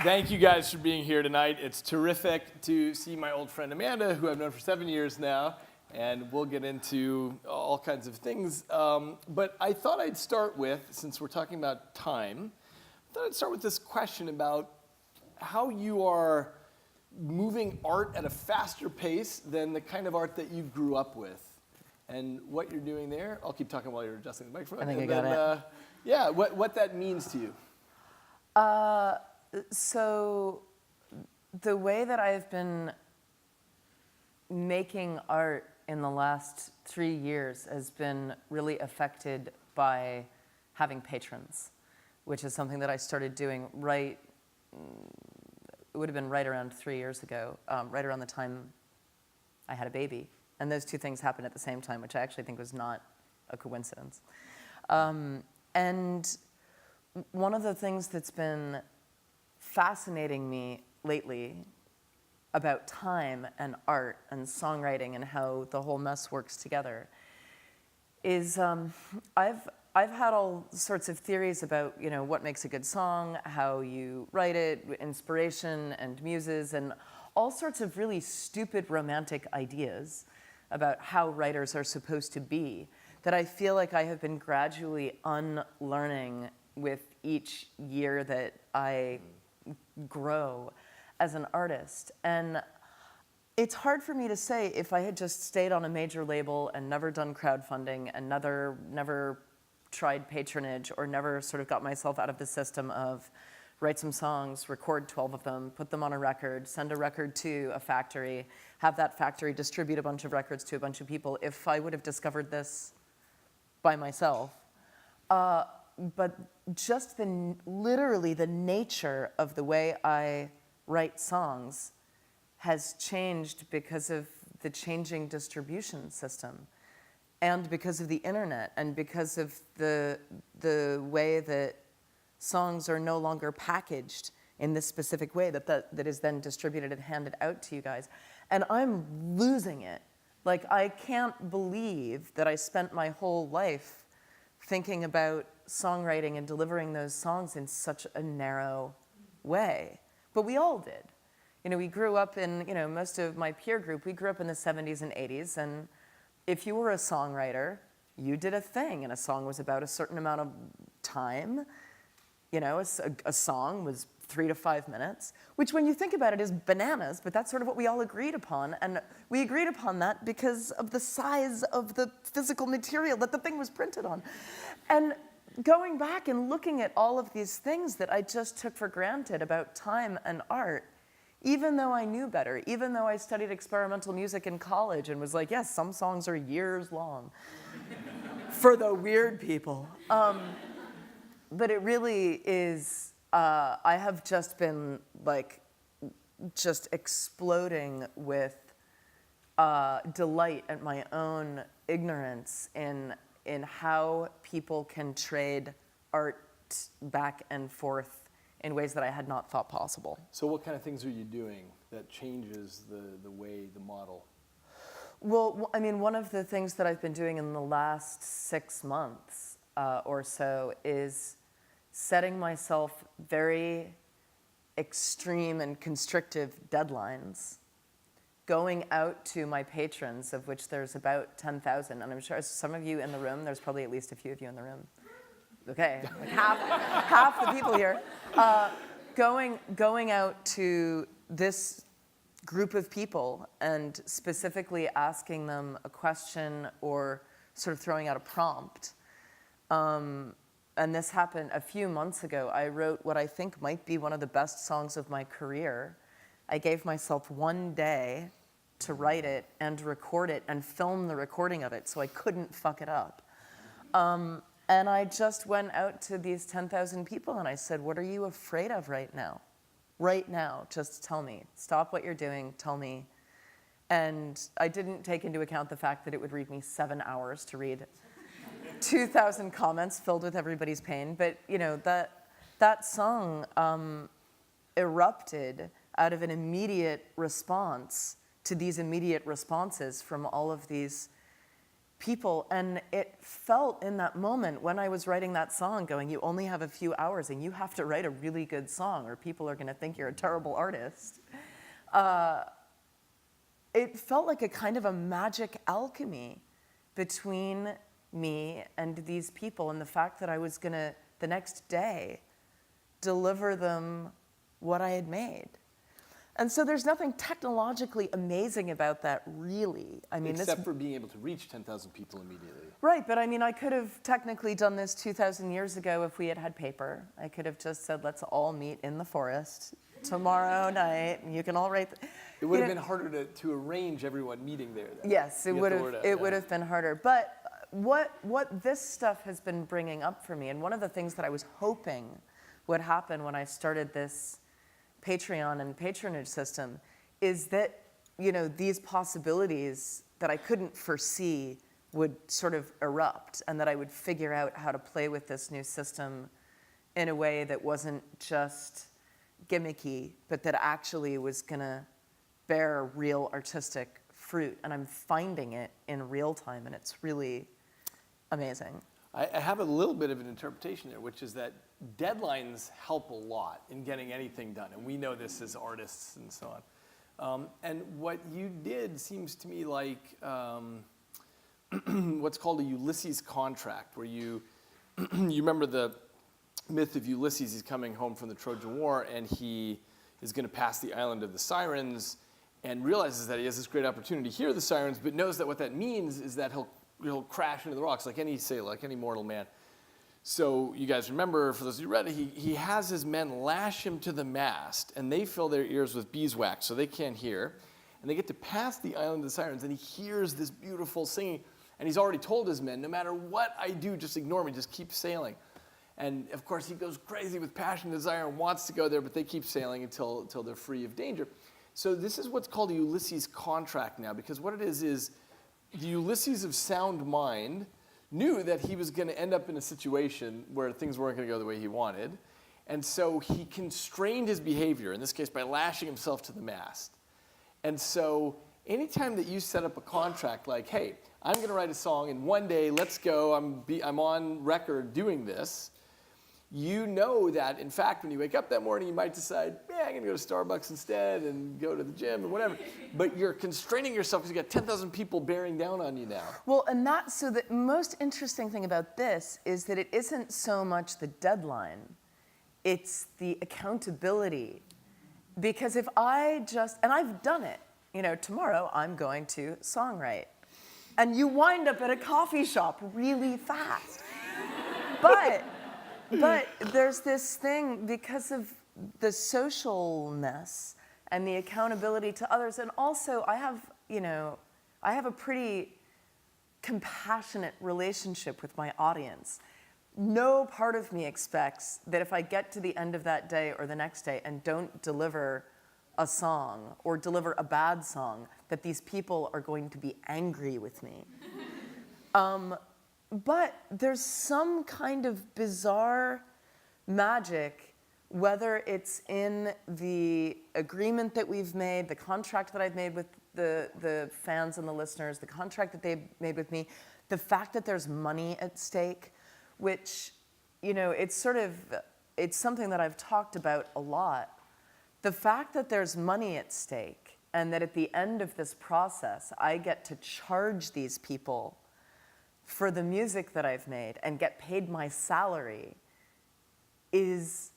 Thank you guys for being here tonight. It's terrific to see my old friend Amanda, who I've known for 7 years now, and we'll get into all kinds of things. But I thought I'd start with, since we're talking about time, I thought I'd start with this question about how you are moving art at a faster pace than the kind of art that you grew up with, and what you're doing there. I'll keep talking while you're adjusting the microphone. I think I got it. Yeah, what that means to you. So the way that I've been making art in the last 3 years has been really affected by having patrons, which is something that I started doing it would have been right around 3 years ago, right around the time I had a baby. And those two things happened at the same time, which I actually think was not a coincidence. And one of the things that's been fascinating me lately about time and art and songwriting and how the whole mess works together is I've had all sorts of theories about what makes a good song, how you write it, inspiration and muses, and all sorts of really stupid romantic ideas about how writers are supposed to be that I feel like I have been gradually unlearning with each year that I grow as an artist. And it's hard for me to say if I had just stayed on a major label and never done crowdfunding and never tried patronage or never sort of got myself out of the system of write some songs, record 12 of them, put them on a record, send a record to a factory, have that factory distribute a bunch of records to a bunch of people, if I would have discovered this by myself. But just literally the nature of the way I write songs has changed because of the changing distribution system and because of the internet and because of the way that songs are no longer packaged in this specific way that is then distributed and handed out to you guys. And I'm losing it. Like, I can't believe that I spent my whole life thinking about songwriting and delivering those songs in such a narrow way. But we all did. We grew up in, most of my peer group, we grew up in the 70s and 80s, and if you were a songwriter, you did a thing, and a song was about a certain amount of time. A song was 3 to 5 minutes, which when you think about it is bananas, but that's sort of what we all agreed upon. And we agreed upon that because of the size of the physical material that the thing was printed on. And going back and looking at all of these things that I just took for granted about time and art, even though I knew better, even though I studied experimental music in college and was like, yes, some songs are years long for the weird people. But it really is, I have just been just exploding with delight at my own ignorance in how people can trade art back and forth in ways that I had not thought possible. So what kind of things are you doing that changes the way, the model? Well, I mean, one of the things that I've been doing in the last 6 months or so is setting myself very extreme and constrictive deadlines, going out to my patrons, of which there's about 10,000, and I'm sure some of you in the room, there's probably at least a few of you in the room. Okay, like half the people here. Going out to this group of people and specifically asking them a question or sort of throwing out a prompt. And this happened a few months ago. I wrote what I think might be one of the best songs of my career. I gave myself 1 day to write it and record it and film the recording of it so I couldn't fuck it up. And I just went out to these 10,000 people and I said, what are you afraid of right now? Right now, just tell me. Stop what you're doing, tell me. And I didn't take into account the fact that it would read me 7 hours to read 2,000 comments filled with everybody's pain. But that song erupted out of an immediate response to these immediate responses from all of these people. And it felt in that moment when I was writing that song going, you only have a few hours and you have to write a really good song or people are going to think you're a terrible artist. It felt like a kind of a magic alchemy between me and these people, and the fact that I was going to, the next day, deliver them what I had made. And so there's nothing technologically amazing about that, really. I mean, Except for being able to reach 10,000 people immediately. Right, but I mean, I could have technically done this 2,000 years ago if we had had paper. I could have just said, let's all meet in the forest tomorrow night, and you can all write. It would have been harder to arrange everyone meeting there, then. Yes, it would have. It would have been harder. But what this stuff has been bringing up for me, and one of the things that I was hoping would happen when I started this Patreon and patronage system, is that, you know, these possibilities that I couldn't foresee would sort of erupt, and that I would figure out how to play with this new system in a way that wasn't just gimmicky, but that actually was gonna bear real artistic fruit. And I'm finding it in real time, and it's really amazing. I have a little bit of an interpretation there, which is that deadlines help a lot in getting anything done. And we know this as artists and so on. And what you did seems to me like what's called a Ulysses Contract, where you remember the myth of Ulysses. He's coming home from the Trojan War, and he is going to pass the island of the Sirens, and realizes that he has this great opportunity to hear the sirens, but knows that what that means is that he'll crash into the rocks like any sailor, like any mortal man. So you guys remember, for those of you who read it, he has his men lash him to the mast, and they fill their ears with beeswax so they can't hear. And they get to pass the island of the Sirens, and he hears this beautiful singing. And he's already told his men, no matter what I do, just ignore me, just keep sailing. And of course, he goes crazy with passion and desire and wants to go there, but they keep sailing until they're free of danger. So this is what's called a Ulysses Contract now, because what it is the Ulysses of sound mind knew that he was going to end up in a situation where things weren't going to go the way he wanted. And so he constrained his behavior, in this case by lashing himself to the mast. And so anytime that you set up a contract like, hey, I'm going to write a song, and one day, let's go, I'm on record doing this, you know that, in fact, when you wake up that morning, you might decide, yeah, I'm going to go to Starbucks instead and go to the gym and whatever. But you're constraining yourself because you've got 10,000 people bearing down on you now. Well, and so the most interesting thing about this is that it isn't so much the deadline, it's the accountability. Because if and I've done it, you know, tomorrow I'm going to songwrite. And you wind up at a coffee shop really fast. But there's this thing, because of the socialness and the accountability to others, and also I have a pretty compassionate relationship with my audience. No part of me expects that if I get to the end of that day or the next day and don't deliver a song or deliver a bad song, that these people are going to be angry with me. But there's some kind of bizarre magic, whether it's in the agreement that we've made, the contract that I've made with the fans and the listeners, the contract that they've made with me, the fact that there's money at stake, which, you know, it's something that I've talked about a lot. The fact that there's money at stake, and that at the end of this process, I get to charge these people for the music that I've made and get paid my salary, it's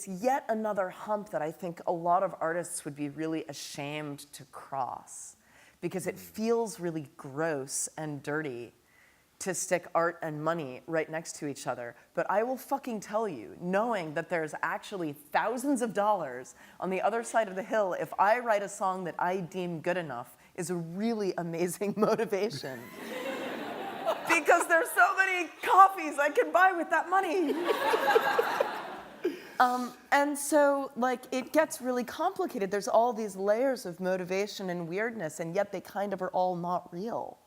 yet another hump that I think a lot of artists would be really ashamed to cross, because it feels really gross and dirty to stick art and money right next to each other. But I will fucking tell you, knowing that there's actually thousands of dollars on the other side of the hill if I write a song that I deem good enough, is a really amazing motivation. Because there's so many coffees I can buy with that money. And so, like, it gets really complicated. There's all these layers of motivation and weirdness, and yet they kind of are all not real.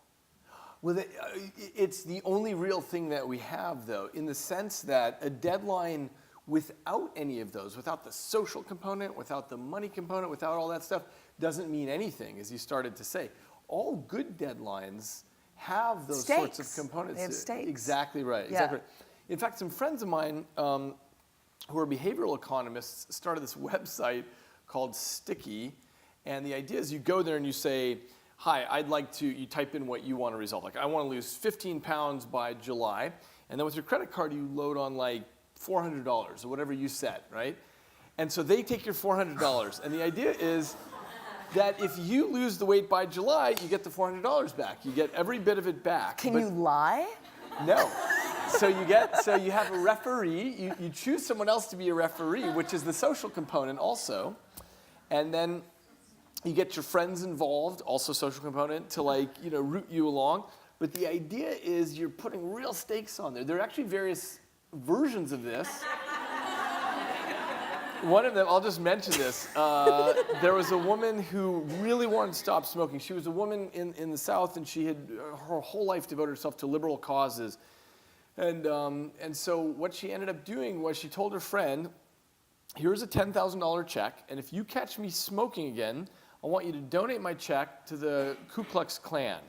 Well, it's the only real thing that we have, though, in the sense that a deadline without any of those, without the social component, without the money component, without all that stuff, doesn't mean anything, as you started to say. all good deadlines have those Stakes. sorts of components. They have stakes. Exactly right. Yeah. Exactly right. In fact, some friends of mine who are behavioral economists started this website called Sticky. And the idea is you go there and you say, hi, I'd like to, you type in what you want to resolve. Like, I want to lose 15 pounds by July. And then with your credit card, you load on like $400 or whatever you set, right? And so they take your $400. And the idea is that if you lose the weight by July, you get the $400 back. You get every bit of it back. Can you lie? No. So you have a referee. You choose someone else to be a referee, which is the social component also. And then you get your friends involved, also social component, to root you along. But the idea is you're putting real stakes on there. There are actually various versions of this. One of them, I'll just mention this. There was a woman who really wanted to stop smoking. She was a woman in the South, and she had her whole life devoted herself to liberal causes. And so what she ended up doing was she told her friend, here's a $10,000 check, and if you catch me smoking again, I want you to donate my check to the Ku Klux Klan.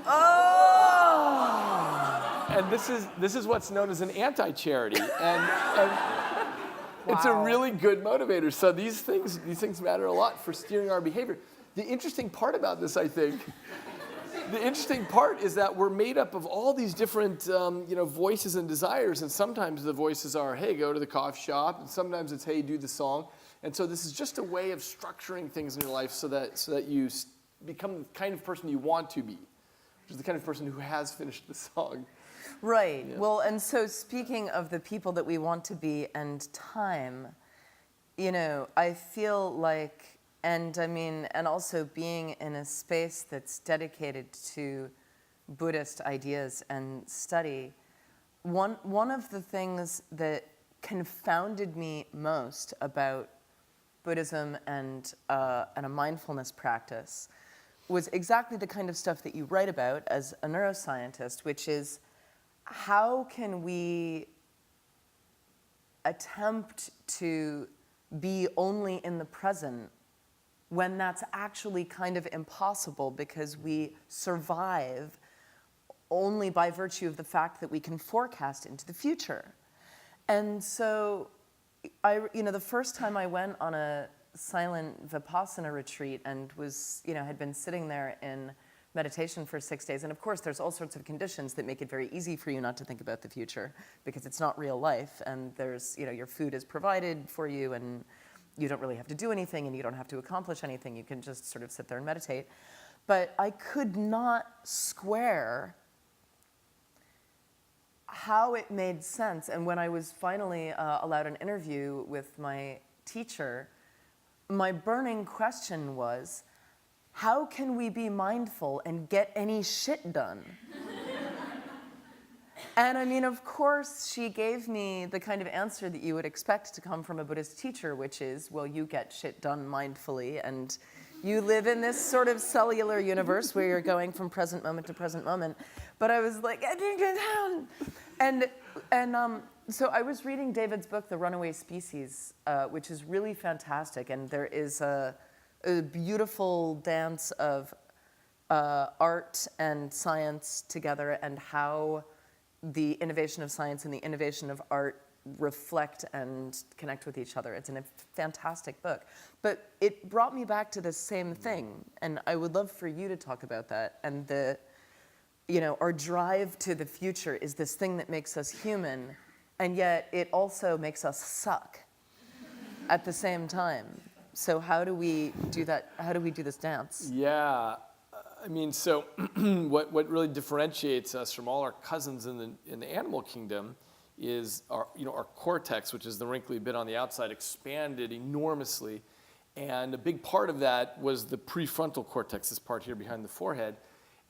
Oh! And this is what's known as an anti-charity. And it's a really good motivator. So these things matter a lot for steering our behavior. The interesting part about this, I think, the interesting part is that we're made up of all these different voices and desires, and sometimes the voices are, hey, go to the coffee shop, and sometimes it's, hey, do the song. And so this is just a way of structuring things in your life so that you become the kind of person you want to be, which is the kind of person who has finished the song. Right. Yeah. Well, and so speaking of the people that we want to be and time, I feel like, and also being in a space that's dedicated to Buddhist ideas and study, one of the things that confounded me most about Buddhism and a mindfulness practice was exactly the kind of stuff that you write about as a neuroscientist, which is how can we attempt to be only in the present when that's actually kind of impossible because we survive only by virtue of the fact that we can forecast into the future. And so the first time I went on a silent Vipassana retreat and was, had been sitting there in meditation for 6 days, and of course there's all sorts of conditions that make it very easy for you not to think about the future because it's not real life, and there's, your food is provided for you, and you don't really have to do anything, and you don't have to accomplish anything. You can just sort of sit there and meditate. But I could not square how it made sense. And when I was finally allowed an interview with my teacher, my burning question was, how can we be mindful and get any shit done? And of course, she gave me the kind of answer that you would expect to come from a Buddhist teacher, which is, well, you get shit done mindfully, and you live in this sort of cellular universe where you're going from present moment to present moment. But I was like, I didn't get down. And so I was reading David's book, The Runaway Species, which is really fantastic. And there is a beautiful dance of art and science together, and how the innovation of science and the innovation of art reflect and connect with each other. It's a fantastic book. But it brought me back to the same thing, and I would love for you to talk about that. And our drive to the future is this thing that makes us human, and yet it also makes us suck at the same time. So how do we do that? How do we do this dance? Yeah. So what really differentiates us from all our cousins in the animal kingdom is our cortex, which is the wrinkly bit on the outside, expanded enormously. And a big part of that was the prefrontal cortex, this part here behind the forehead.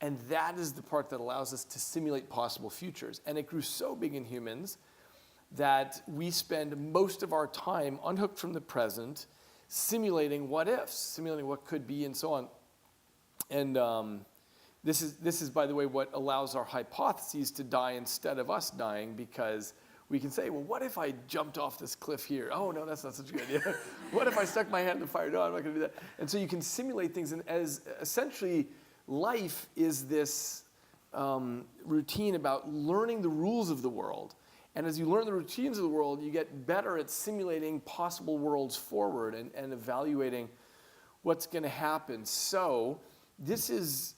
And that is the part that allows us to simulate possible futures. And it grew so big in humans that we spend most of our time unhooked from the present, simulating what ifs, simulating what could be, and so on. And this is, by the way, what allows our hypotheses to die instead of us dying, because we can say, well, what if I jumped off this cliff here? Oh, no, that's not such a good idea. What if I stuck my hand in the fire? No, I'm not going to do that. And so you can simulate things, and as essentially life is this routine about learning the rules of the world. And as you learn the routines of the world, you get better at simulating possible worlds forward and evaluating what's going to happen. So this is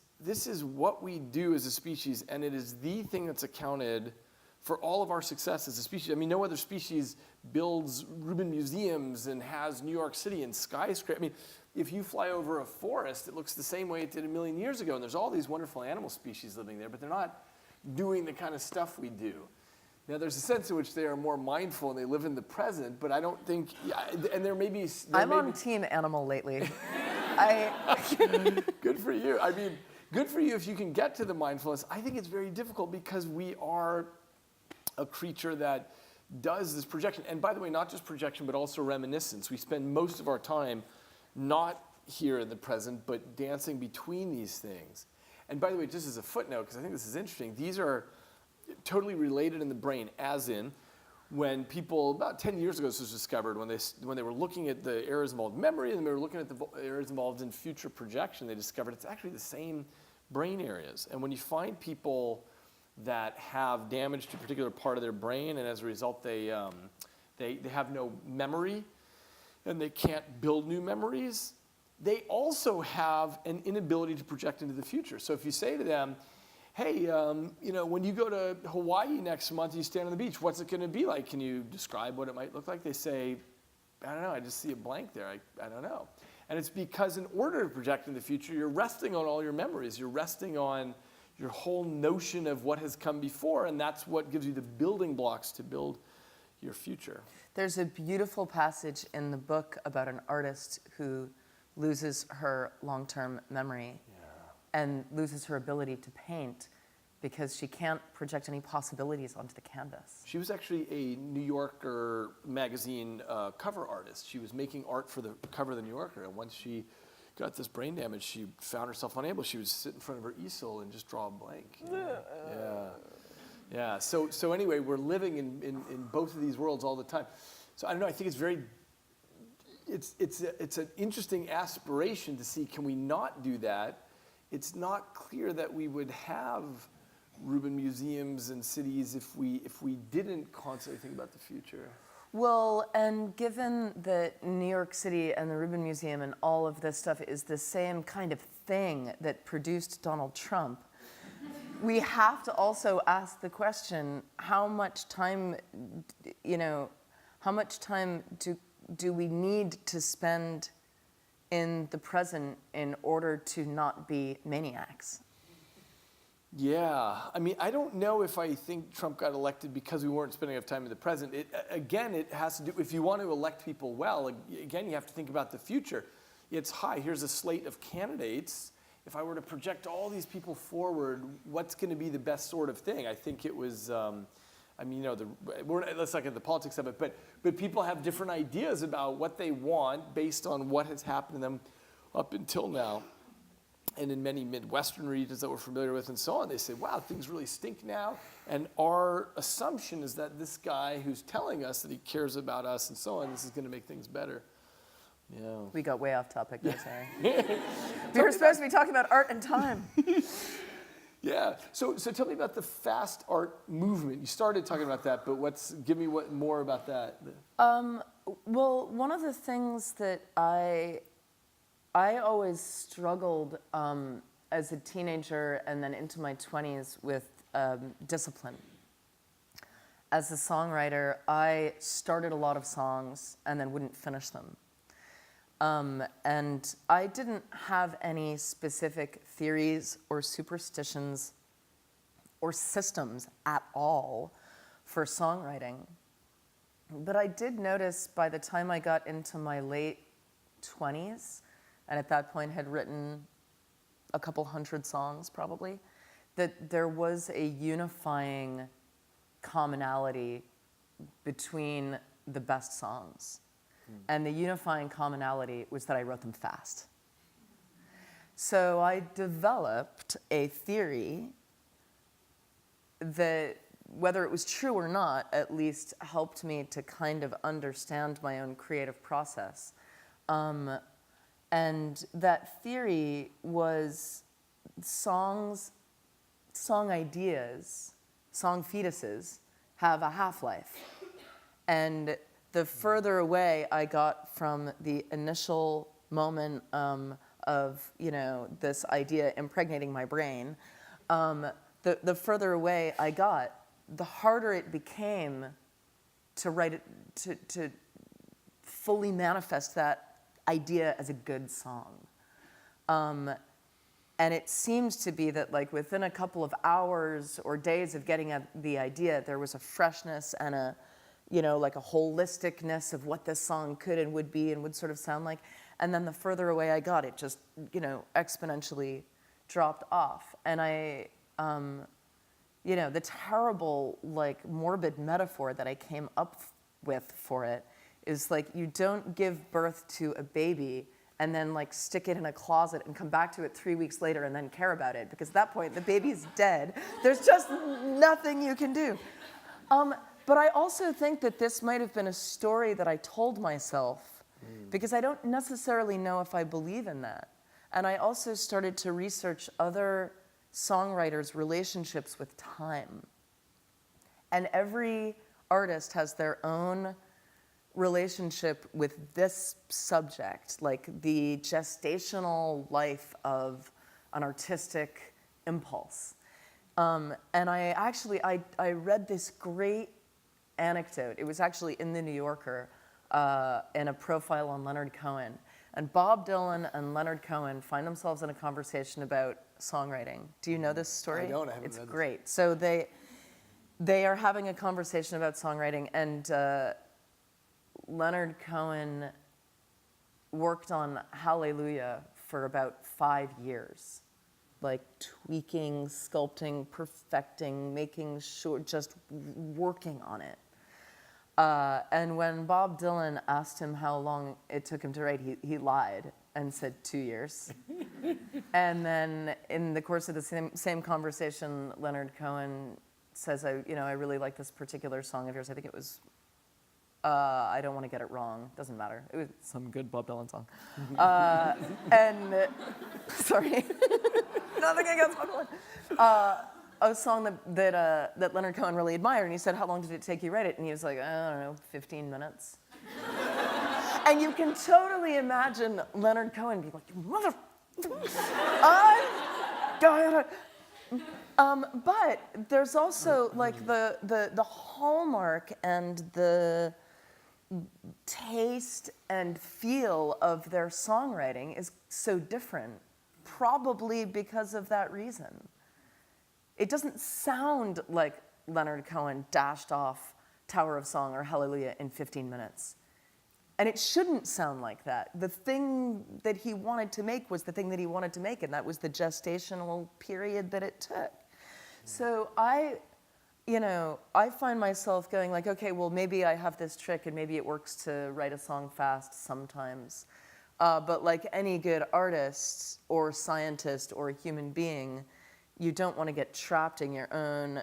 what we do as a species, and it is the thing that's accounted for all of our success as a species. I mean, no other species builds Rubin Museums and has New York City and skyscrapers. I mean, if you fly over a forest, it looks the same way it did a million years ago, and there's all these wonderful animal species living there, but they're not doing the kind of stuff we do. Now, there's a sense in which they are more mindful and they live in the present, but I don't think, and there may be... I'm on team animal lately. Good for you. I mean, good for you if you can get to the mindfulness. I think it's very difficult because we are a creature that does this projection. And by the way, not just projection, but also reminiscence. We spend most of our time not here in the present, but dancing between these things. And by the way, just as a footnote, because I think this is interesting, these are totally related in the brain, as in when people, about 10 years ago this was discovered, when they were looking at the areas involved in memory and they were looking at the areas involved in future projection, they discovered it's actually the same brain areas. And when you find people that have damage to a particular part of their brain, and as a result they have no memory and they can't build new memories, they also have an inability to project into the future. So if you say to them, hey, when you go to Hawaii next month, you stand on the beach, what's it going to be like? Can you describe what it might look like? They say, I don't know, I just see a blank there, I don't know. And it's because in order to project in the future, you're resting on all your memories. You're resting on your whole notion of what has come before, and that's what gives you the building blocks to build your future. There's a beautiful passage in the book about an artist who loses her long-term memory and loses her ability to paint because she can't project any possibilities onto the canvas. She was actually a New Yorker magazine cover artist. She was making art for the cover of the New Yorker, and once she got this brain damage, she found herself unable. She would sit in front of her easel and just draw a blank. Yeah. So anyway, we're living in both of these worlds all the time. So I don't know. I think it's an interesting aspiration to see, can we not do that? It's not clear that we would have Rubin museums and cities if we didn't constantly think about the future. Well, and given that New York City and the Rubin Museum and all of this stuff is the same kind of thing that produced Donald Trump, we have to also ask the question, how much time do we need to spend in the present in order to not be maniacs? Yeah, I mean, I don't know if I think Trump got elected because we weren't spending enough time in the present. It has to do, if you want to elect people well, again, you have to think about the future. It's, hi, here's a slate of candidates. If I were to project all these people forward, what's going to be the best sort of thing? I think it was, let's not get the politics of it, but people have different ideas about what they want based on what has happened to them up until now. And in many Midwestern regions that we're familiar with and so on, they say, wow, things really stink now. And our assumption is that this guy who's telling us that he cares about us and so on, this is going to make things better. Yeah. We got way off topic there, sorry. We were supposed to be talking about art and time. Yeah. So tell me about the fast art movement. You started talking about that, but give me more about that. Well, one of the things that I always struggled as a teenager and then into my 20s with discipline. As a songwriter, I started a lot of songs and then wouldn't finish them. And I didn't have any specific theories or superstitions or systems at all for songwriting. But I did notice by the time I got into my late 20s, and at that point had written a couple hundred songs probably, that there was a unifying commonality between the best songs. And the unifying commonality was that I wrote them fast. So I developed a theory that, whether it was true or not, at least helped me to kind of understand my own creative process. And that theory was song ideas, song fetuses have a half-life. And the further away I got from the initial moment of, this idea impregnating my brain, the further away I got, the harder it became to write it, to fully manifest that idea as a good song. And it seems to be that like within a couple of hours or days of getting at the idea, there was a freshness and a, like a holisticness of what this song could and would be and would sort of sound like. And then the further away I got, it just, exponentially dropped off. And the terrible, like morbid metaphor that I came up with for it is like, you don't give birth to a baby and then like stick it in a closet and come back to it 3 weeks later and then care about it, because at that point the baby's dead. There's just nothing you can do. But I also think that this might have been a story that I told myself, because I don't necessarily know if I believe in that. And I also started to research other songwriters' relationships with time. And every artist has their own relationship with this subject, like the gestational life of an artistic impulse. And I read this great anecdote. It was actually in the New Yorker, in a profile on Leonard Cohen. And Bob Dylan and Leonard Cohen find themselves in a conversation about songwriting. Do you know this story? I don't. I haven't It's read this. great. So they are having a conversation about songwriting, and Leonard Cohen worked on Hallelujah for about 5 years, like tweaking, sculpting, perfecting, making sure, just working on it. And when Bob Dylan asked him how long it took him to write, he lied and said 2 years. And then in the course of the same conversation, Leonard Cohen says, I really like this particular song of yours. I think it was, I don't want to get it wrong. Doesn't matter. It was some good Bob Dylan song. Sorry. Nothing against Bob Dylan. A song that Leonard Cohen really admired, and he said, how long did it take you to write it? And he was like, I don't know, 15 minutes. And you can totally imagine Leonard Cohen be like, you mother... but there's also like the hallmark and the taste and feel of their songwriting is so different, probably because of that reason. It doesn't sound like Leonard Cohen dashed off Tower of Song or Hallelujah in 15 minutes. And it shouldn't sound like that. The thing that he wanted to make was the thing that he wanted to make, and that was the gestational period that it took. So I find myself going like, okay, well, maybe I have this trick and maybe it works to write a song fast sometimes. But like any good artist or scientist or human being, you don't want to get trapped in your own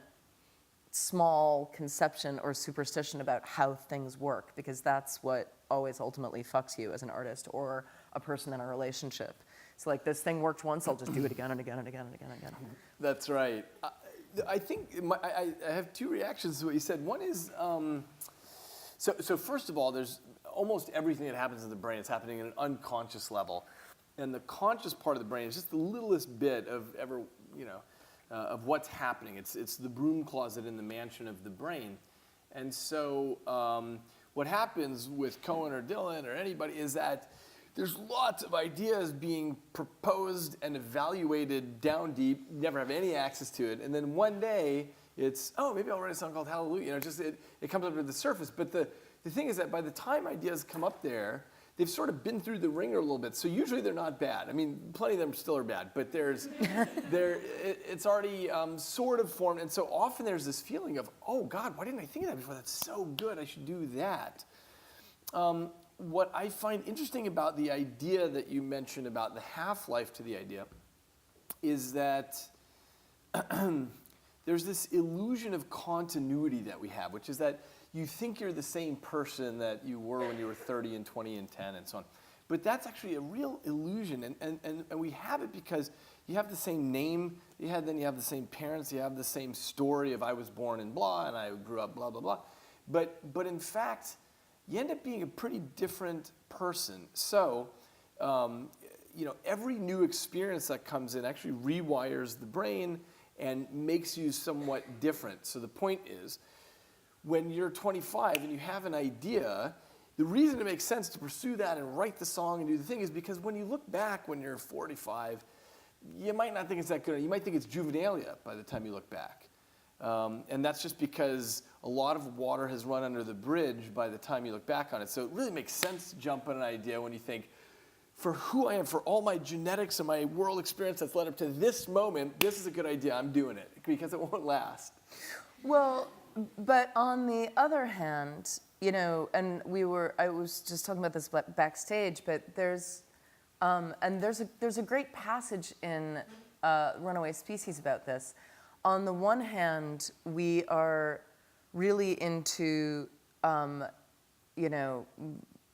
small conception or superstition about how things work, because that's what always ultimately fucks you as an artist or a person in a relationship. It's like, this thing worked once, I'll just do it again and again and again and again and again. That's right. I think I have two reactions to what you said. One is, so first of all, there's almost everything that happens in the brain is happening at an unconscious level. And the conscious part of the brain is just the littlest bit of of what's happening. It's the broom closet in the mansion of the brain. And so what happens with Cohen or Dylan or anybody is that there's lots of ideas being proposed and evaluated down deep, never have any access to it. And then one day it's, oh, maybe I'll write a song called Hallelujah. It comes up to the surface. But the thing is that by the time ideas come up there, they've sort of been through the ringer a little bit. So usually they're not bad. I mean, plenty of them still are bad, but it's already sort of formed. And so often there's this feeling of, oh God, why didn't I think of that before? That's so good, I should do that. What I find interesting about the idea that you mentioned about the half-life to the idea is that there's this illusion of continuity that we have, which is that you think you're the same person that you were when you were 30 and 20 and 10 and so on. But that's actually a real illusion, and we have it because you have the same name, then you have the same parents, you have the same story of I was born in blah, and I grew up blah, blah, blah. But in fact, you end up being a pretty different person. So, every new experience that comes in actually rewires the brain and makes you somewhat different. So the point is, when you're 25 and you have an idea, the reason it makes sense to pursue that and write the song and do the thing is because when you look back when you're 45, you might not think it's that good. You might think it's juvenilia by the time you look back. And that's just because a lot of water has run under the bridge by the time you look back on it. So it really makes sense to jump on an idea when you think, for who I am, for all my genetics and my world experience that's led up to this moment, this is a good idea. I'm doing it because it won't last. Well, but on the other hand, and I was just talking about this backstage, but there's a great passage in Runaway Species about this. On the one hand, we are really into,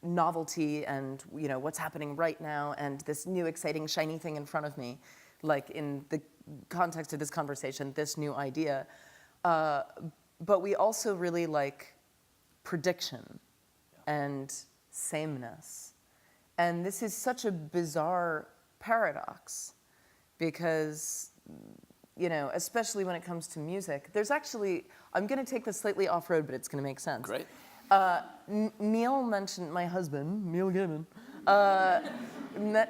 novelty and what's happening right now and this new exciting shiny thing in front of me, like in the context of this conversation, this new idea. But we also really like prediction and sameness. And this is such a bizarre paradox because, especially when it comes to music, there's actually, I'm going to take this slightly off-road, but it's going to make sense. Great. Neil mentioned, my husband, Neil Gaiman,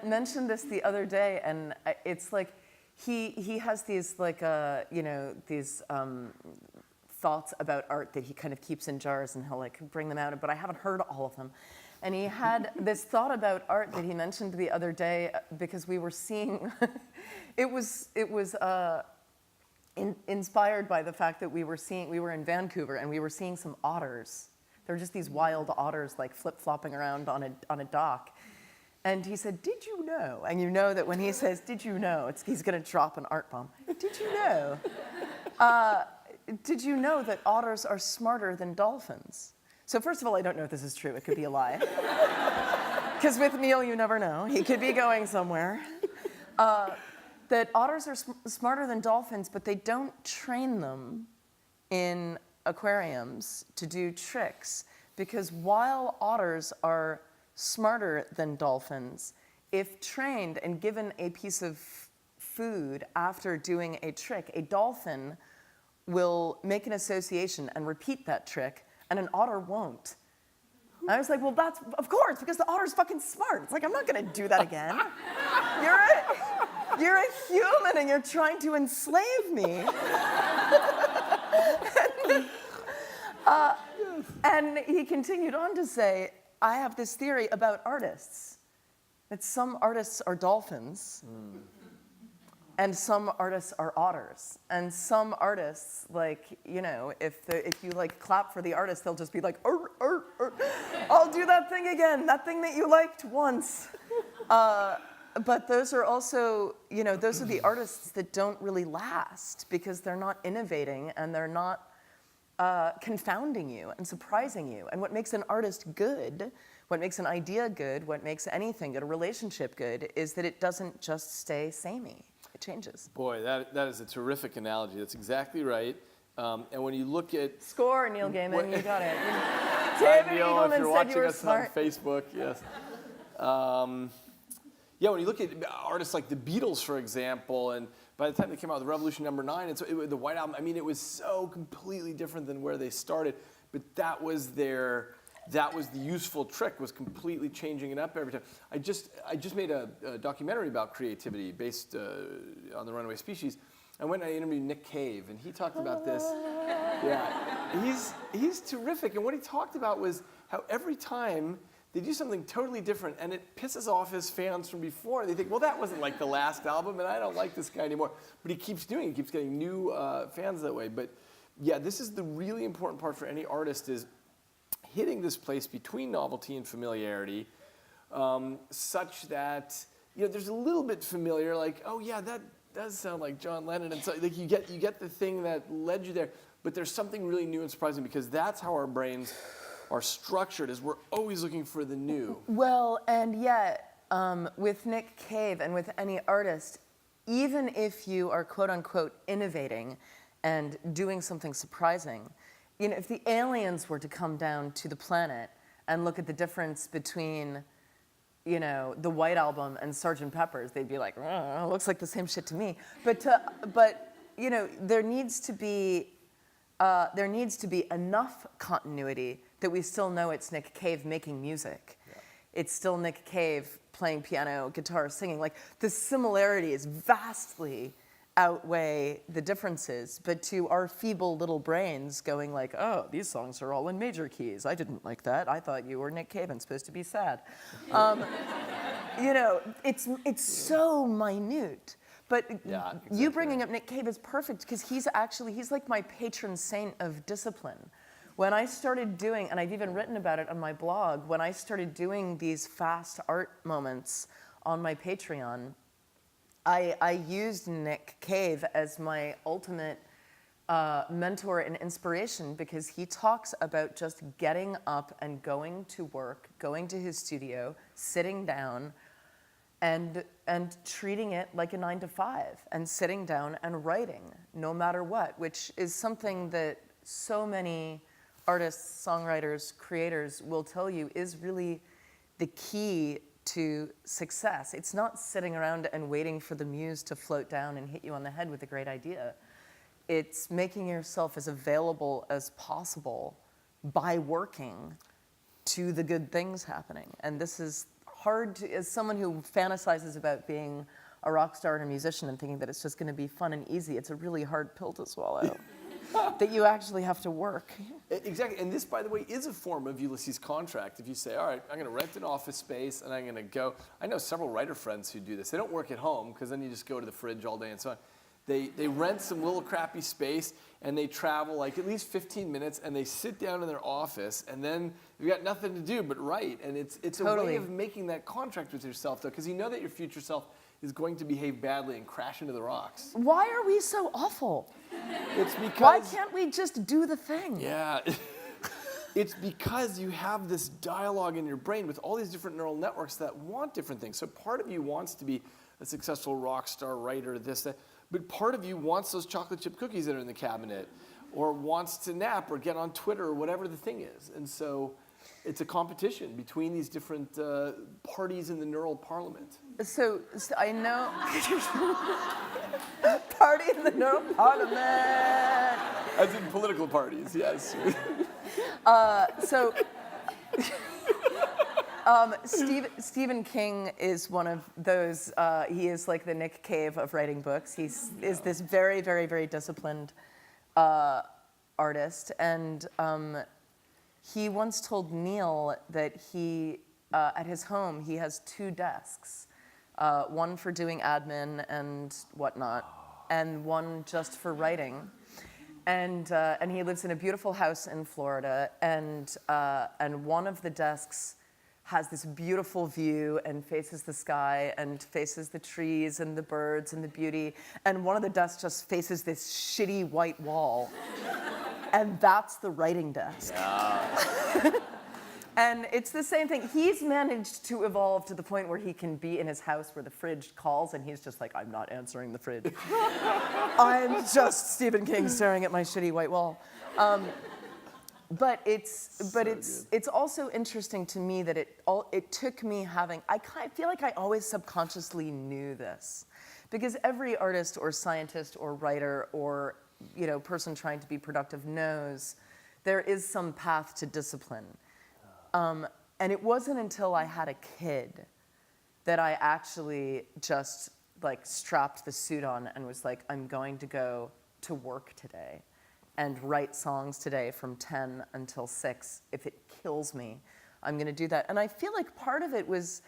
mentioned this the other day, and it's like he has these these thoughts about art that he kind of keeps in jars, and he'll bring them out, but I haven't heard all of them. And he had this thought about art that he mentioned the other day because we were seeing, it was inspired by the fact that we were in Vancouver and we were seeing some otters. There were just these wild otters flip-flopping around on a dock. And he said, "Did you know?" And you know that when he says, "Did you know?" he's going to drop an art bomb. "Did you know? Did you know that otters are smarter than dolphins?" So first of all, I don't know if this is true. It could be a lie. Because with Neil, you never know. He could be going somewhere. That otters are smarter than dolphins, but they don't train them in aquariums to do tricks. Because while otters are smarter than dolphins, if trained and given a piece of food after doing a trick, a dolphin will make an association and repeat that trick, and an otter won't. And I was like, well, that's, of course, because the otter's fucking smart. It's like, I'm not going to do that again. You're a human, and you're trying to enslave me. And he continued on to say, I have this theory about artists, that some artists are dolphins, and some artists are otters. And some artists, if you clap for the artist, they'll just be like, I'll do that thing again, that thing that you liked once. But those are also, those are the artists that don't really last because they're not innovating and they're not confounding you and surprising you. And what makes an artist good, what makes an idea good, what makes anything good, a relationship good, is that it doesn't just stay samey. It changes. Boy, that is a terrific analogy. That's exactly right. And when you look at... Score, Neil Gaiman, you got it. David Eagleman said if you're watching you were us smart. on Facebook, yes. When you look at artists like the Beatles, for example, and by the time they came out with Revolution #9, the White Album, it was so completely different than where they started, but that was the useful trick, was completely changing it up every time. I just made a documentary about creativity based on the Runaway Species. I went and I interviewed Nick Cave, and he talked about this. Yeah, he's terrific, and what he talked about was how every time they do something totally different, and it pisses off his fans from before. They think, well, that wasn't like the last album, and I don't like this guy anymore. But he keeps doing it. He keeps getting new fans that way. But yeah, this is the really important part for any artist, is hitting this place between novelty and familiarity, such that there's a little bit familiar, like, oh yeah, that does sound like John Lennon, and so like you get the thing that led you there, but there's something really new and surprising, because that's how our brains are structured is we're always looking for the new. Well, and yet, with Nick Cave and with any artist, even if you are quote unquote innovating and doing something surprising, you know, if the aliens were to come down to the planet and look at the difference between, you know, the White Album and Sgt. Pepper's, they'd be like, it looks like the same shit to me. But you know, there needs to be enough continuity that we still know it's Nick Cave making music. Yeah. It's still Nick Cave playing piano, guitar, singing. Like, the similarities vastly outweigh the differences, but to our feeble little brains going like, oh, these songs are all in major keys. I didn't like that. I thought you were Nick Cave and supposed to be sad. You know, it's so minute. But yeah, exactly. You bringing up Nick Cave is perfect because he's like my patron saint of discipline. When I started doing, and I've even written about it on my blog, when I started doing these fast art moments on my Patreon, I used Nick Cave as my ultimate mentor and inspiration because he talks about just getting up and going to work, going to his studio, sitting down, and treating it like a 9 to 5, and sitting down and writing no matter what, which is something that so many artists, songwriters, creators will tell you is really the key to success. It's not sitting around and waiting for the muse to float down and hit you on the head with a great idea. It's making yourself as available as possible by working to the good things happening. And this is hard to, as someone who fantasizes about being a rock star and a musician and thinking that it's just going to be fun and easy, it's a really hard pill to swallow. That you actually have to work. Exactly, and this, by the way, is a form of Ulysses Contract. If you say, all right, I'm going to rent an office space, and I'm going to go. I know several writer friends who do this. They don't work at home, because then you just go to the fridge all day and so on. They rent some little crappy space, and they travel like at least 15 minutes, and they sit down in their office, and then you've got nothing to do but write. And it's Totally. a way of making that contract with yourself, though, because you know that your future self is going to behave badly and crash into the rocks. Why are we so awful? It's because... Why can't we just do the thing? Yeah. It's because you have this dialogue in your brain with all these different neural networks that want different things. So part of you wants to be a successful rock star writer, this, that. But part of you wants those chocolate chip cookies that are in the cabinet, or wants to nap or get on Twitter or whatever the thing is. And so it's a competition between these different parties in the neural parliament. So I know... Party in the neural parliament! As in political parties, yes. Stephen King is one of those, he is like the Nick Cave of writing books. Is this very, very, very disciplined artist. And he once told Neil that he, at his home, he has 2 desks. One for doing admin and whatnot, and one just for writing. And he lives in a beautiful house in Florida, and one of the desks has this beautiful view and faces the sky and faces the trees and the birds and the beauty, and one of the desks just faces this shitty white wall, and that's the writing desk. Yeah. And it's the same thing. He's managed to evolve to the point where he can be in his house where the fridge calls and he's just like, I'm not answering the fridge. I'm just Stephen King staring at my shitty white wall. But it's also interesting to me that it took me having, I feel like I always subconsciously knew this. Because every artist or scientist or writer or person trying to be productive knows there is some path to discipline. And it wasn't until I had a kid that I actually just strapped the suit on and was like, I'm going to go to work today and write songs today from 10 until 6. If it kills me, I'm going to do that. And I feel like part of it was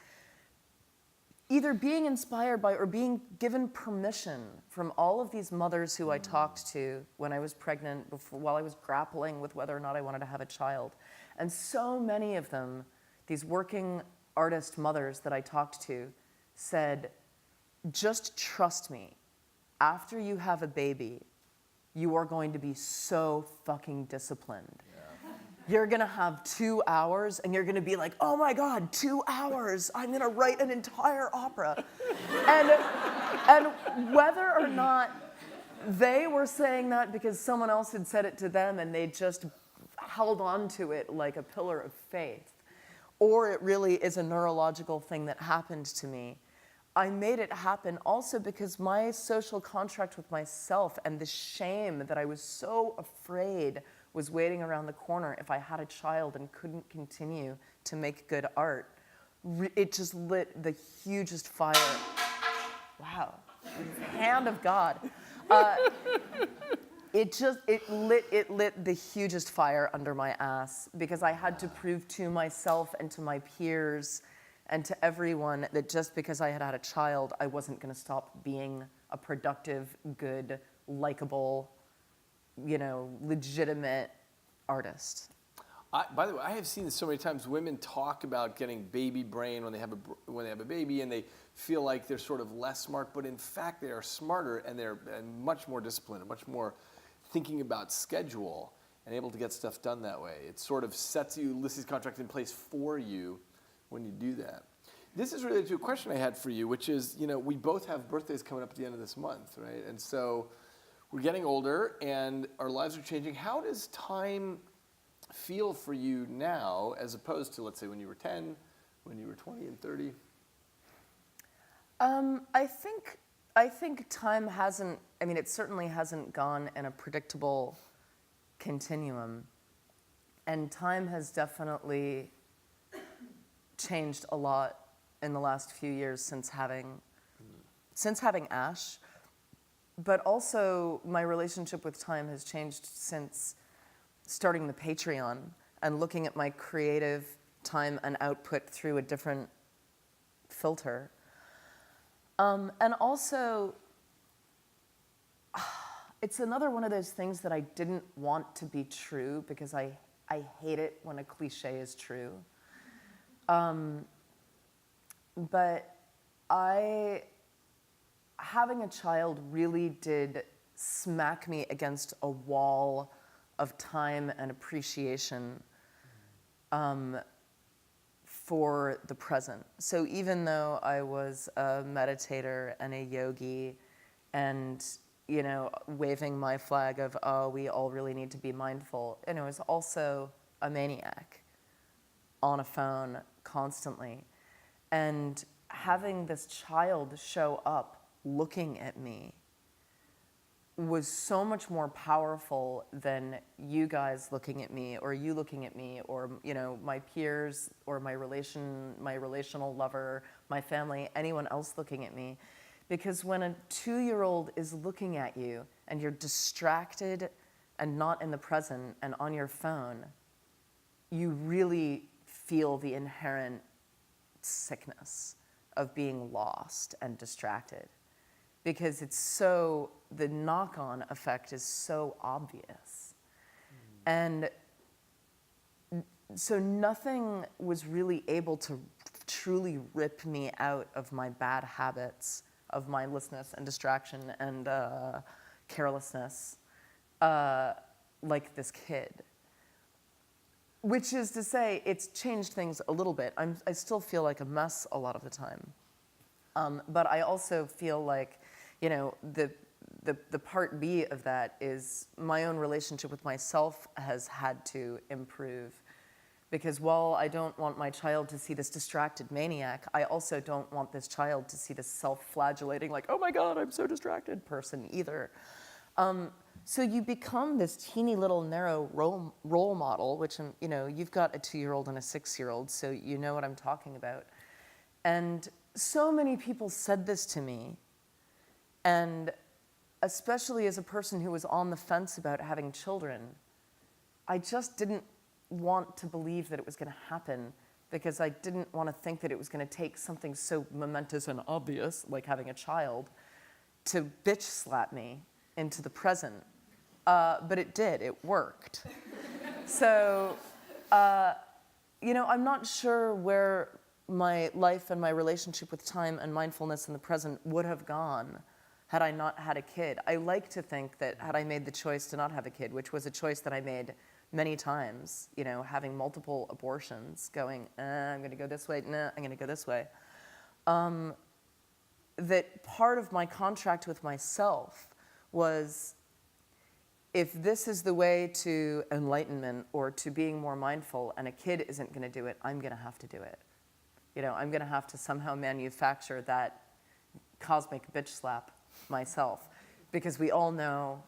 either being inspired by or being given permission from all of these mothers who I talked to when I was pregnant, while I was grappling with whether or not I wanted to have a child. And so many of them, these working artist mothers that I talked to, said, just trust me, after you have a baby, you are going to be so fucking disciplined. you're gonna have 2 hours and you're gonna be like, oh my God, 2 hours, I'm gonna write an entire opera. and whether or not they were saying that because someone else had said it to them and they just held on to it like a pillar of faith, or it really is a neurological thing that happened to me, I made it happen also because my social contract with myself and the shame that I was so afraid was waiting around the corner if I had a child and couldn't continue to make good art, it just lit the hugest fire. Wow, hand of God. It lit the hugest fire under my ass because I had to prove to myself and to my peers and to everyone that just because I had had a child, I wasn't going to stop being a productive, good, likable, legitimate artist. By the way, I have seen this so many times. Women talk about getting baby brain when they have a baby, and they feel like they're sort of less smart, but in fact they are smarter and they're much more disciplined and much more thinking about schedule and able to get stuff done that way. It sort of sets you Ulysses Contract in place for you when you do that. This is related to a question I had for you, which is, we both have birthdays coming up at the end of this month, right? And so we're getting older and our lives are changing. How does time feel for you now as opposed to, let's say, when you were 10, when you were 20 and 30? I think time hasn't, it certainly hasn't gone in a predictable continuum. And time has definitely changed a lot in the last few years since having Ash. But also my relationship with time has changed since starting the Patreon and looking at my creative time and output through a different filter. And also, it's another one of those things that I didn't want to be true because I hate it when a cliche is true. But having a child really did smack me against a wall of time and appreciation for the present. So even though I was a meditator and a yogi and, waving my flag of, oh, we all really need to be mindful, I was also a maniac on a phone constantly. And having this child show up looking at me was so much more powerful than you guys looking at me or you looking at me or my peers or my relational lover, my family, anyone else looking at me. Because when a 2-year-old is looking at you and you're distracted and not in the present and on your phone, you really feel the inherent sickness of being lost and distracted. Because the knock-on effect is so obvious. And so nothing was really able to truly rip me out of my bad habits of mindlessness and distraction and carelessness like this kid. Which is to say, it's changed things a little bit. I still feel like a mess a lot of the time. But I also feel like, the part B of that is my own relationship with myself has had to improve. Because while I don't want my child to see this distracted maniac, I also don't want this child to see this self-flagellating, like, oh my God, I'm so distracted person either. So you become this teeny little narrow role model, which, you've got a 2-year-old and a 6-year-old, so you know what I'm talking about. And so many people said this to me, and especially as a person who was on the fence about having children, I just didn't want to believe that it was going to happen because I didn't want to think that it was going to take something so momentous and obvious, like having a child, to bitch slap me into the present. But it did. It worked. So, I'm not sure where my life and my relationship with time and mindfulness in the present would have gone had I not had a kid. I like to think that had I made the choice to not have a kid, which was a choice that I made many times, you know, having multiple abortions, going, I'm going to go this way, I'm going to go this way, that part of my contract with myself was, if this is the way to enlightenment or to being more mindful and a kid isn't going to do it, I'm going to have to do it. You know, I'm going to have to somehow manufacture that cosmic bitch slap myself, because we all know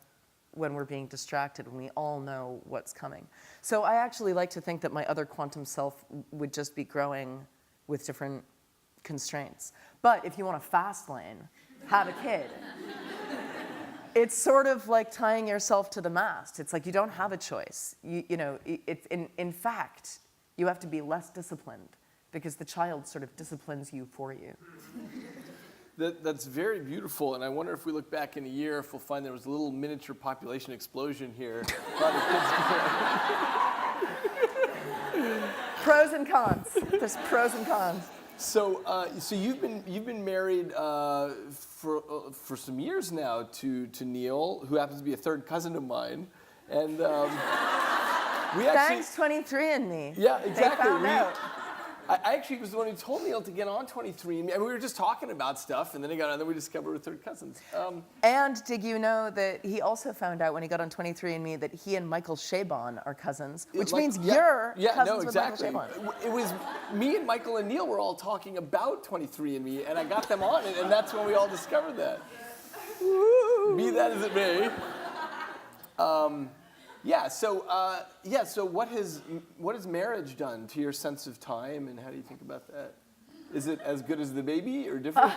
when we're being distracted, and we all know what's coming. So I actually like to think that my other quantum self would just be growing with different constraints. But if you want a fast lane, have a kid. It's sort of like tying yourself to the mast. It's like you don't have a choice. In fact, you have to be less disciplined because the child sort of disciplines you for you. That's very beautiful, and I wonder if we look back in a year if we'll find there was a little miniature population explosion here. A lot of kids. Pros and cons. There's pros and cons. So you've been married for some years now to Neil, who happens to be a third cousin of mine, and we actually. Thanks, 23andMe. Yeah, exactly. They found out. I actually was the one who told Neil to get on 23andMe, and we were just talking about stuff, and then he got on, and then we discovered we're third cousins. And did you know that he also found out when he got on 23andMe that he and Michael Chabon are cousins, which means you're cousins with Michael Chabon. It was me and Michael and Neil were all talking about 23andMe, and I got them on it, and that's when we all discovered that. Woo. Be that as it may. So what has marriage done to your sense of time, and how do you think about that? Is it as good as the baby or different?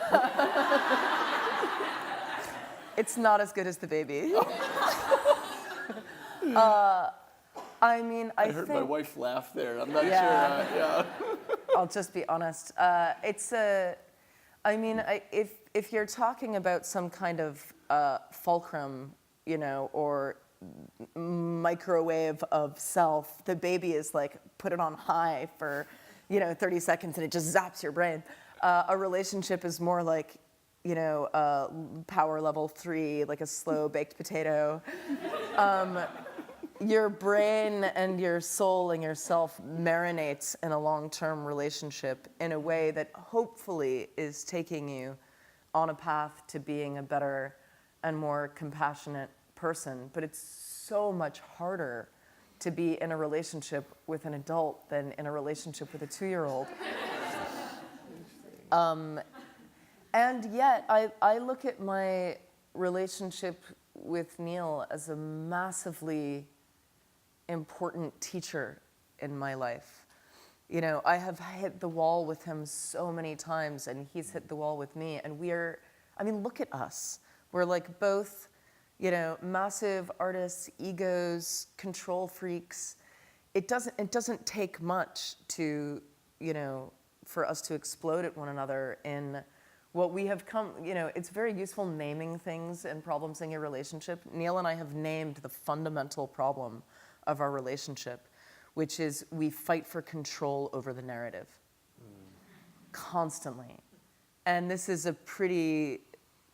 It's not as good as the baby. I mean, I heard think, my wife laugh there. I'm not sure. I'll just be honest. If you're talking about some kind of fulcrum, you know, or microwave of self, the baby is like, put it on high for, 30 seconds and it just zaps your brain. A relationship is more like, power level 3, like a slow baked potato. Your brain and your soul and yourself marinates in a long-term relationship in a way that hopefully is taking you on a path to being a better and more compassionate person. But it's so much harder to be in a relationship with an adult than in a relationship with a 2-year-old. And yet, I look at my relationship with Neil as a massively important teacher in my life. I have hit the wall with him so many times, and he's hit the wall with me. And look at us. We're like both, massive artists, egos, control freaks. It doesn't take much to, for us to explode at one another in what we have come, it's very useful naming things and problems in your relationship. Neil and I have named the fundamental problem of our relationship, which is we fight for control over the narrative. Constantly. And this is a pretty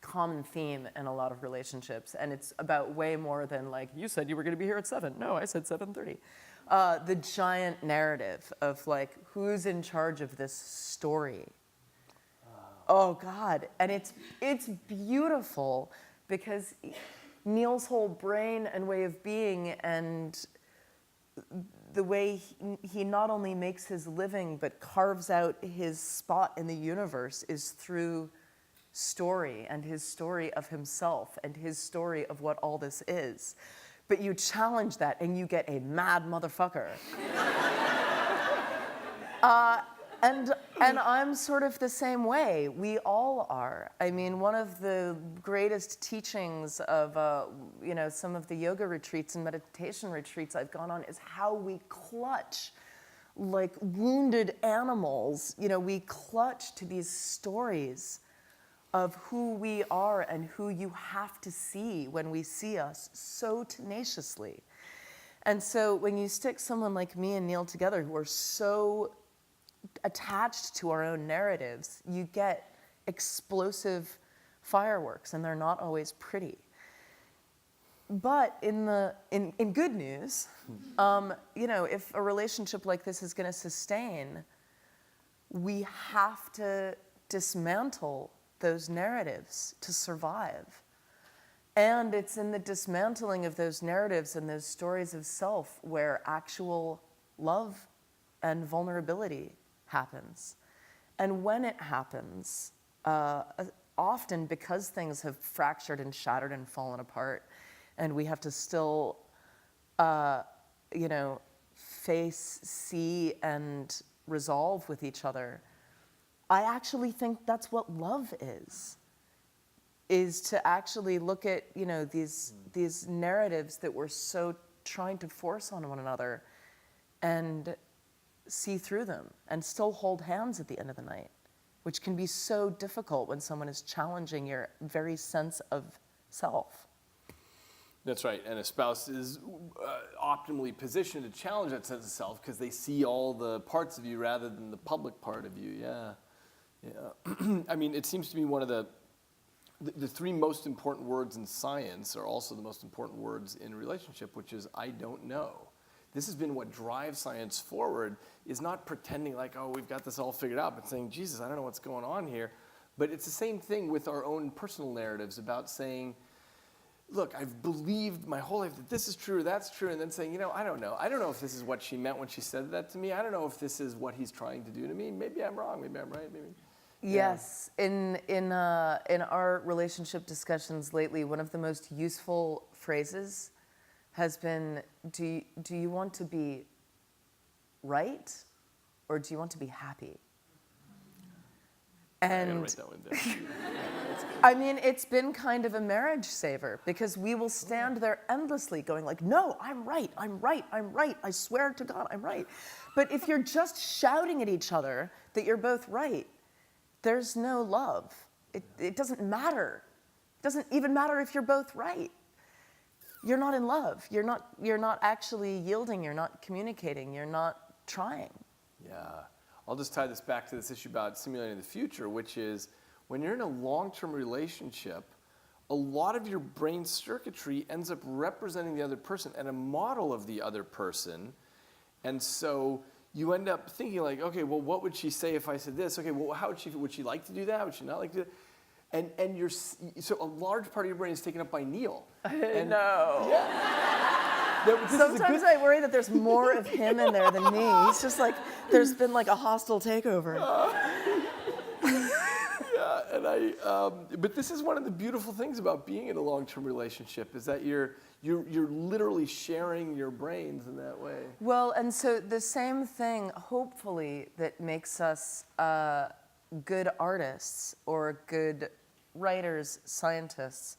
common theme in a lot of relationships, and it's about way more than like, you said you were going to be here at 7. No, I said 7:30. The giant narrative of like, who's in charge of this story? Oh God, and it's beautiful because Neil's whole brain and way of being and the way he not only makes his living but carves out his spot in the universe is through story, and his story of himself and his story of what all this is. But you challenge that and you get a mad motherfucker. And I'm sort of the same way. We all are. I mean, one of the greatest teachings of some of the yoga retreats and meditation retreats I've gone on is how we clutch like wounded animals. We clutch to these stories of who we are and who you have to see when we see us so tenaciously. And so when you stick someone like me and Neil together who are so attached to our own narratives, you get explosive fireworks, and they're not always pretty. But in good news, if a relationship like this is going to sustain, we have to dismantle those narratives to survive. And it's in the dismantling of those narratives and those stories of self where actual love and vulnerability happens. And when it happens, often because things have fractured and shattered and fallen apart, and we have to still, face, see, and resolve with each other, I actually think that's what love is to actually look at, these narratives that we're so trying to force on one another and see through them and still hold hands at the end of the night, which can be so difficult when someone is challenging your very sense of self. That's right, and a spouse is optimally positioned to challenge that sense of self because they see all the parts of you rather than the public part of you. Yeah. I mean, it seems to me one of the three most important words in science are also the most important words in a relationship, which is I don't know. This has been what drives science forward, is not pretending like, oh, we've got this all figured out, but saying, Jesus, I don't know what's going on here. But it's the same thing with our own personal narratives about saying, look, I've believed my whole life that this is true or that's true, and then saying, I don't know. I don't know if this is what she meant when she said that to me. I don't know if this is what he's trying to do to me. Maybe I'm wrong. Maybe I'm right. Maybe. Yes, in our relationship discussions lately, one of the most useful phrases has been, do you want to be right, or do you want to be happy? And I gotta write that one down. I mean, it's been kind of a marriage saver because we will stand there endlessly going like, no, I'm right, I'm right, I'm right, I swear to God, I'm right. But if you're just shouting at each other that you're both right, there's no love. It doesn't matter. It doesn't even matter if you're both right. You're not in love. You're not actually yielding. You're not communicating. You're not trying. Yeah. I'll just tie this back to this issue about simulating the future, which is when you're in a long-term relationship, a lot of your brain circuitry ends up representing the other person and a model of the other person. And so you end up thinking like, okay, well, what would she say if I said this? Okay, well, how would she like to do that? Would she not like to do that? And so a large part of your brain is taken up by Neil. I know. Yeah. Sometimes I worry that there's more of him in there than me. He's just like, there's been like a hostile takeover. Yeah, and but this is one of the beautiful things about being in a long-term relationship is that you're literally sharing your brains in that way. Well, and so the same thing, hopefully, that makes us good artists or good writers, scientists,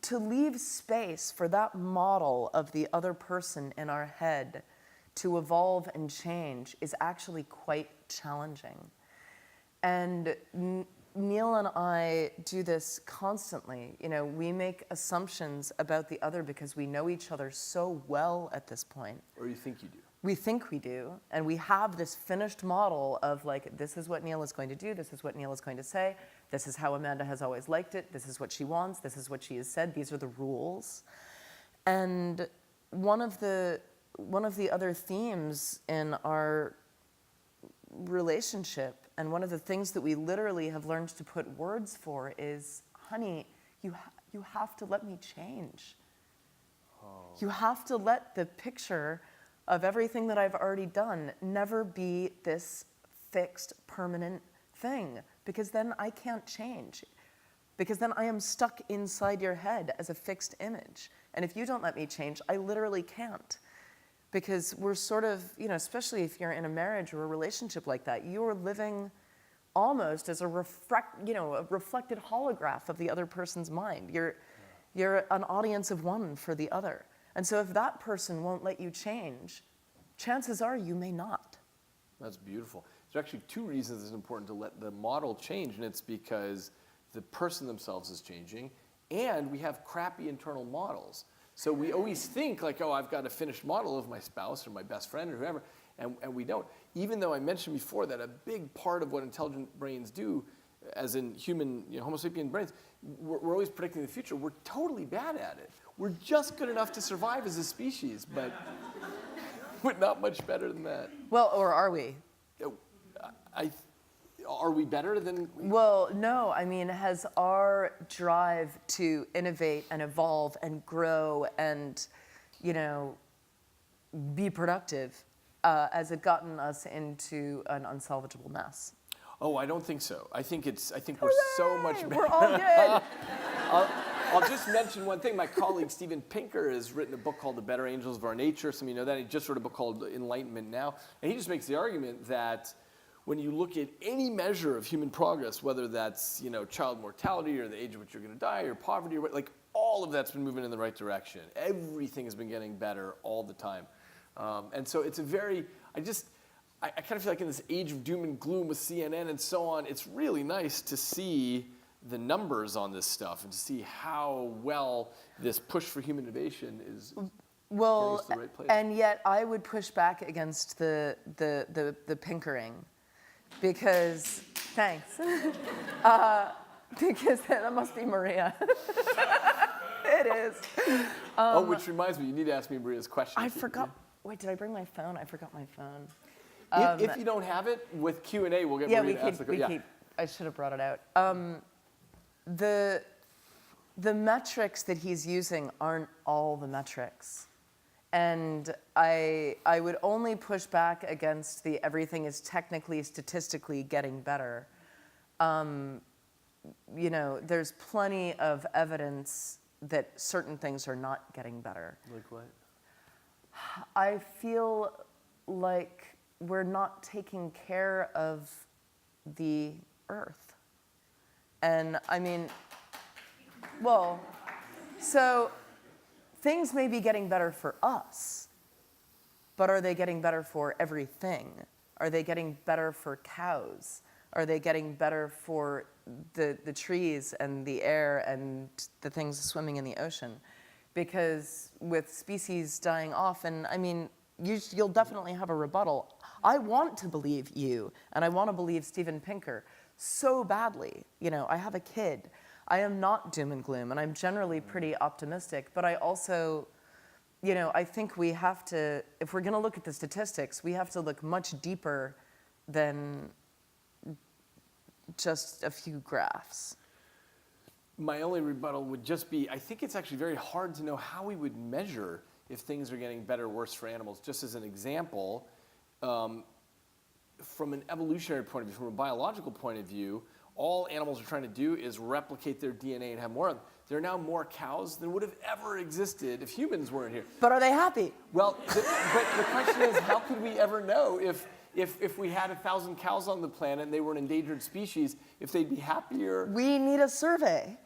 to leave space for that model of the other person in our head to evolve and change is actually quite challenging. And Neil and I do this constantly. We make assumptions about the other because we know each other so well at this point. Or you think you do. We think we do, and we have this finished model of like, this is what Neil is going to do, this is what Neil is going to say, this is how Amanda has always liked it, this is what she wants, this is what she has said, these are the rules. And one of the other themes in our relationship, and one of the things that we literally have learned to put words for is, honey, you have to let me change. Oh. You have to let the picture of everything that I've already done never be this fixed, permanent thing, because then I can't change. Because then I am stuck inside your head as a fixed image. And if you don't let me change, I literally can't. Because we're sort of, especially if you're in a marriage or a relationship like that, you're living almost as a reflected holograph of the other person's mind. You're an audience of one for the other. And so if that person won't let you change, chances are you may not. That's beautiful. There's actually two reasons it's important to let the model change, and it's because the person themselves is changing, and we have crappy internal models. So we always think like, oh, I've got a finished model of my spouse or my best friend or whoever, and we don't. Even though I mentioned before that a big part of what intelligent brains do, as in human, Homo sapien brains, we're always predicting the future. We're totally bad at it. We're just good enough to survive as a species, but we're not much better than that. Well, or are we? Are we better than? Well, no. I mean, has our drive to innovate and evolve and grow and, be productive, has it gotten us into an unsalvageable mess? Oh, I don't think so. I think we're so much better. We're all good. I'll just mention one thing. My colleague Steven Pinker has written a book called The Better Angels of Our Nature. Some of you know that. He just wrote a book called Enlightenment Now. And he just makes the argument that when you look at any measure of human progress, whether that's child mortality or the age at which you're going to die or poverty, or like all of that's been moving in the right direction. Everything has been getting better all the time. And so it's a very, I kind of feel like in this age of doom and gloom with CNN and so on, it's really nice to see the numbers on this stuff and to see how well this push for human innovation is getting us to the right place. And yet I would push back against the pinkering because, thanks, because that must be Maria. It is. Which reminds me, you need to ask me Maria's question. I forgot. Wait, did I bring my phone? I forgot my phone. If you don't have it, with Q&A, we'll get Maria to ask the question. I should have brought it out. The metrics that he's using aren't all the metrics. And I would only push back against the everything is technically, statistically getting better. There's plenty of evidence that certain things are not getting better. Like what? I feel like we're not taking care of the earth. And I mean, so things may be getting better for us, but are they getting better for everything? Are they getting better for cows? Are they getting better for the trees and the air and the things swimming in the ocean? Because with species dying off, and I mean, you'll definitely have a rebuttal. I want to believe you, and I want to believe Steven Pinker so badly. I have a kid. I am not doom and gloom, and I'm generally pretty optimistic, but I also, I think we have to, if we're going to look at the statistics, we have to look much deeper than just a few graphs. My only rebuttal would just be, I think it's actually very hard to know how we would measure if things are getting better or worse for animals. Just as an example, from an evolutionary point of view, from a biological point of view, all animals are trying to do is replicate their DNA and have more of them. There are now more cows than would have ever existed if humans weren't here. But are they happy? Well, but the question is, how could we ever know if we had 1,000 cows on the planet and they were an endangered species, if they'd be happier? We need a survey.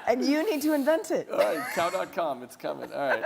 And you need to invent it. All right, cow.com, it's coming. All right.